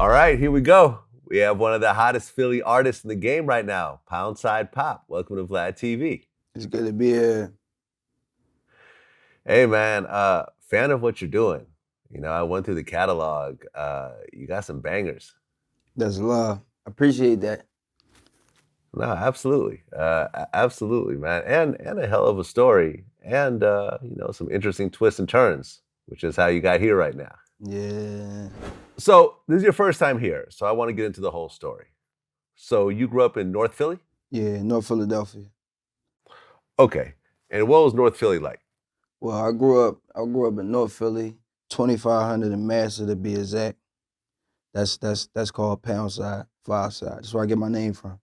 All right, here we go. We have one of the hottest Philly artists in the game right now, Poundside Pop. Welcome to VladTV. It's good to be here. Hey man, fan of what you're doing. You know, I went through the catalog. You got some bangers. That's love. Appreciate that. No, absolutely, absolutely, man, and a hell of a story, and some interesting twists and turns, which is how you got here right now. Yeah. So this is your first time here, so I want to get into the whole story. So you grew up in North Philly? Yeah, North Philadelphia. Okay, and what was North Philly like? Well, I grew up in North Philly, 2500 in Master to be exact. That's called Poundside, Five Side. That's where I get my name from.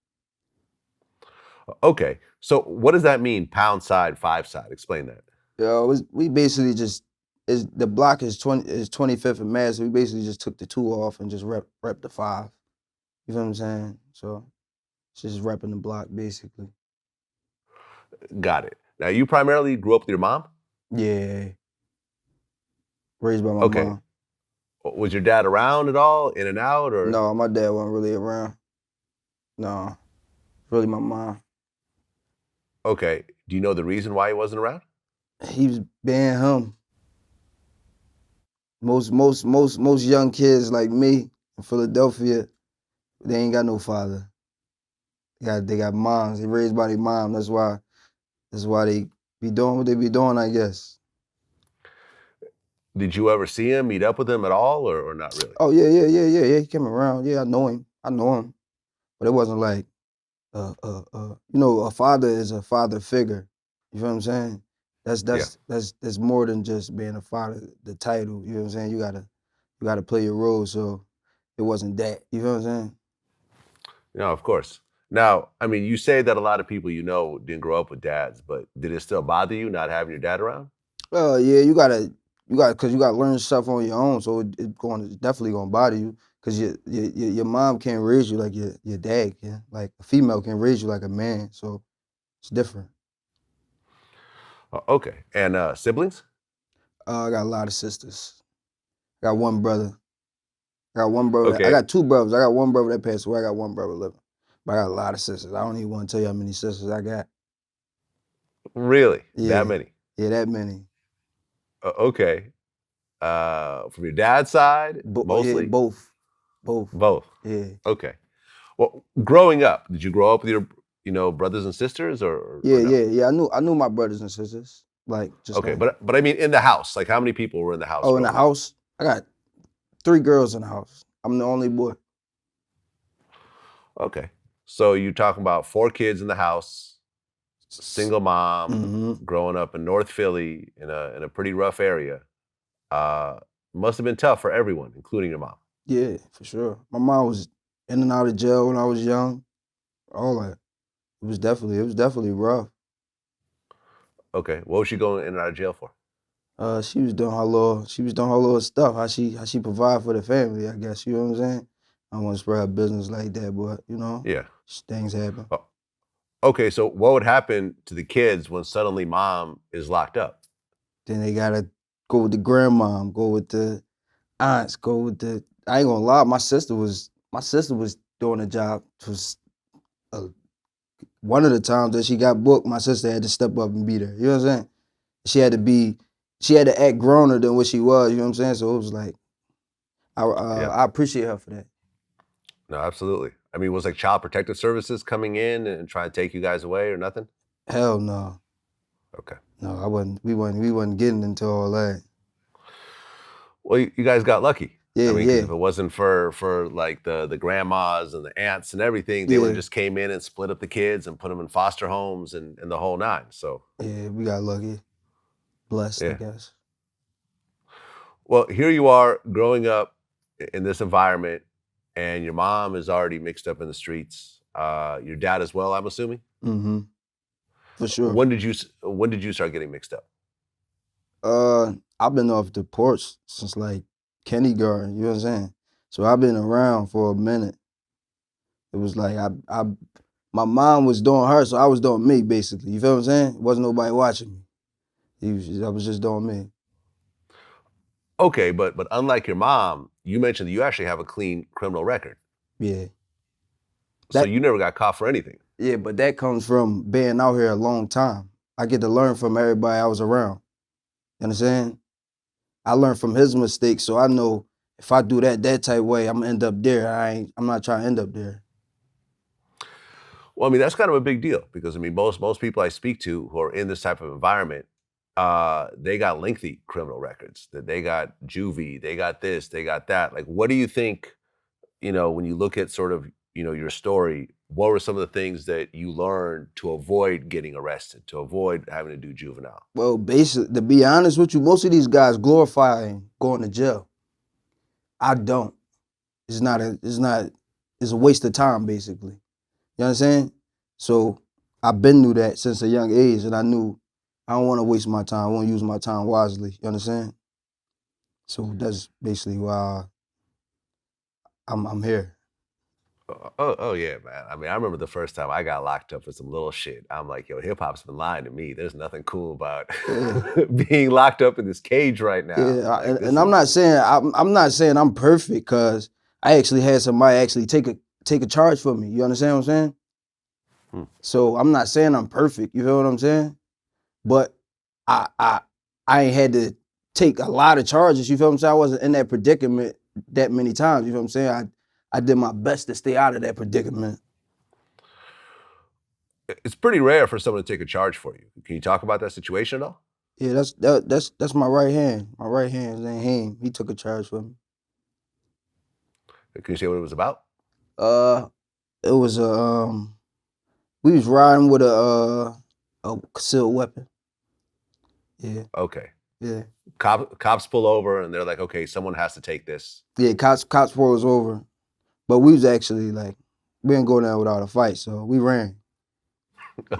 Okay, so what does that mean, pound side, five side? Explain that. We basically just the block is 25th and Master. We basically just took the two off and just rep the five. You feel what I'm saying? So it's just repping the block basically. Got it. Now, you primarily grew up with your mom? Yeah. Raised by my Okay. mom. Was your dad around at all, in and out, or? No, my dad wasn't really around. No, really my mom. Okay. Do you know the reason why he wasn't around? He was being him. Most young kids like me in Philadelphia, they ain't got no father. They got moms. They raised by their mom. That's why they be doing what they be doing, I guess. Did you ever see him, meet up with him at all, or not really? Oh yeah. He came around. Yeah, I know him. But it wasn't like, a father is a father figure. You feel what I'm saying? Yeah. That's more than just being a father. The title. You know what I'm saying? You gotta play your role. So it wasn't that. You feel what I'm saying? No, of course. Now, I mean, you say that a lot of people you know didn't grow up with dads, but did it still bother you not having your dad around? Yeah, cause you gotta learn stuff on your own. So it's definitely gonna bother you. Cause your mom can't raise you like your dad can. Like a female can raise you like a man. So it's different. Okay. And siblings? I got a lot of sisters. I got one brother. I got one brother. I Okay. got two brothers. I got one brother that passed away. I got one brother living. But I got a lot of sisters. I don't even want to tell you how many sisters I got. Really? That Yeah. many? Yeah, that many. Okay. From your dad's side, Yeah, mostly? both. Both. Both. Yeah. Okay. Well, growing up, did you grow up with your, brothers and sisters, or no? Yeah. I knew my brothers and sisters. Okay, but I mean in the in the how many people were in the house Oh, in the growing up? house, I got 3 girls in the house. I'm the only boy. Okay. So you talking about 4 kids in the house, single mom, Mm-hmm. growing up in North Philly in a pretty rough area. Uh, must have been tough for everyone, including your mom. Yeah, for sure. My mom was in and out of jail when I was young. All that. It was definitely rough. Okay. What was she going in and out of jail for? She was doing her little stuff. How she provide for the family, I guess. You know what I'm saying? I don't want to spread her business like that, but Yeah. things happen. Oh, okay, so what would happen to the kids when suddenly mom is locked up? Then they gotta go with the grandmom, go with the aunts, go with the. I ain't gonna lie, my sister was doing a job. Uh, One of the times that she got booked, my sister had to step up and beat her. You know what I'm saying? She had to be, she had to act growner than what she was. You know what I'm saying? So it was like, Yeah. I appreciate her for that. No, absolutely. I mean, was like Child Protective Services coming in and trying to take you guys away or nothing? Hell no, Okay. no, I wasn't. We wasn't getting into all that. Well, you guys got lucky. I Yeah, mean, because yeah, if it wasn't for like the grandmas and the aunts and everything, they would have yeah, just came in and split up the kids and put them in foster homes and the whole nine. So yeah. We got lucky, blessed, I yeah. guess. Well, here you are growing up in this environment, and your mom is already mixed up in the streets. Your dad as well, I'm assuming. Mm-hmm. For sure. When did you start getting mixed up? I've been off the porch since like kindergarten. You know what I'm saying? So I've been around for a minute. It was like my mom was doing her, so I was doing me basically. You feel what I'm saying? Wasn't nobody watching me. I was just doing me. Okay, but unlike your mom, you mentioned that you actually have a clean criminal record. Yeah. So That you never got caught for anything. yeah, but that comes from being out here a long time. I get to learn from everybody I was around. You understand? I learned from his mistakes, so I know if I do that type way, I'm gonna end up there. I'm not trying to end up there. Well, I mean, that's kind of a big deal because I mean, most people I speak to who are in this type of environment, they got lengthy criminal records. That they got juvie, they got this, they got that. Like, what do you think? When you look at sort of your story, what were some of the things that you learned to avoid getting arrested, to avoid having to do juvenile? Well, basically, to be honest with you, most of these guys glorify going to jail. I don't. It's a waste of time, basically. You understand? So I've been through that since a young age, and I knew I don't want to waste my time. I want to use my time wisely. You understand? So that's basically why I'm here. Oh yeah, man. I mean, I remember the first time I got locked up for some little shit. I'm like, yo, hip hop's been lying to me. There's nothing cool about Yeah, being locked up in this cage right now. yeah. Like And this I'm not is saying I'm not saying I'm perfect because I actually had somebody actually take a charge for me. You understand what I'm saying? hmm. So I'm not saying I'm perfect. You feel what I'm saying? But I I I ain't had to take a lot of charges. You feel what I'm saying? I wasn't in that predicament that many times. You feel what I'm saying? I did my best to stay out of that predicament. It's pretty rare for someone to take a charge for you. Can you talk about that situation at all? Yeah, that's my right hand. My right hand is named Haim. He took a charge for me. Can you say what it was about? Uh, it was we was riding with a concealed weapon. Yeah, Okay. yeah, Cops pull over and they're like, okay, someone has to take this. yeah. Cops pulled us over, but we was actually like we didn't go down without a fight, so we ran.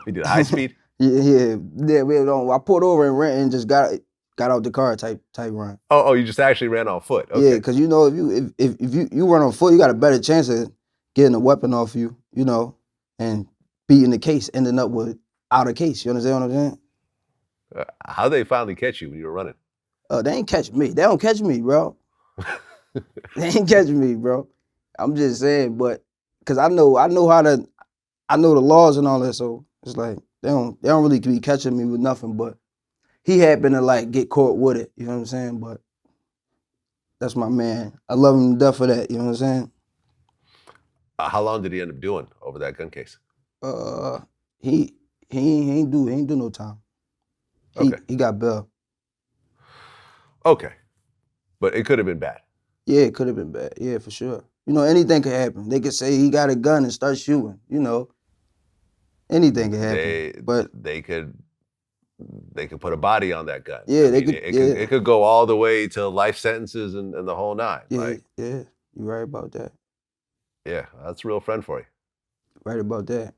You did a high speed? Yeah. We don't. I pulled over and ran and just got out the car type run. Oh, you just actually ran on foot. Yeah, Okay. because you know if you run on foot, you got a better chance of getting a weapon off you, and beating the case, ending up with out of case. You understand what I'm saying? How they finally catch you when you were running? They ain't catch me. They don't catch me, bro. They ain't catch me, bro. I'm just saying, but because I know the laws and all that, so it's like they don't really be catching me with nothing. But he happened to like get caught with it. You know what I'm saying? But that's my man. I love him to death for that. You know what I'm saying? How long did he end up doing over that gun case? Uh, he he ain't do no time. He Okay. he got bail. Okay. But it could have been bad. Yeah, it could have been bad. Yeah, for sure. Anything could happen. They could say he got a gun and start shooting. Anything could happen. They But they could they could put a body on that gun. I yeah, they mean, could. it Yeah, could go all the way to life sentences and the whole nine. yeah, Like, yeah. You right about that. yeah, that's a real friend for you. Right about that.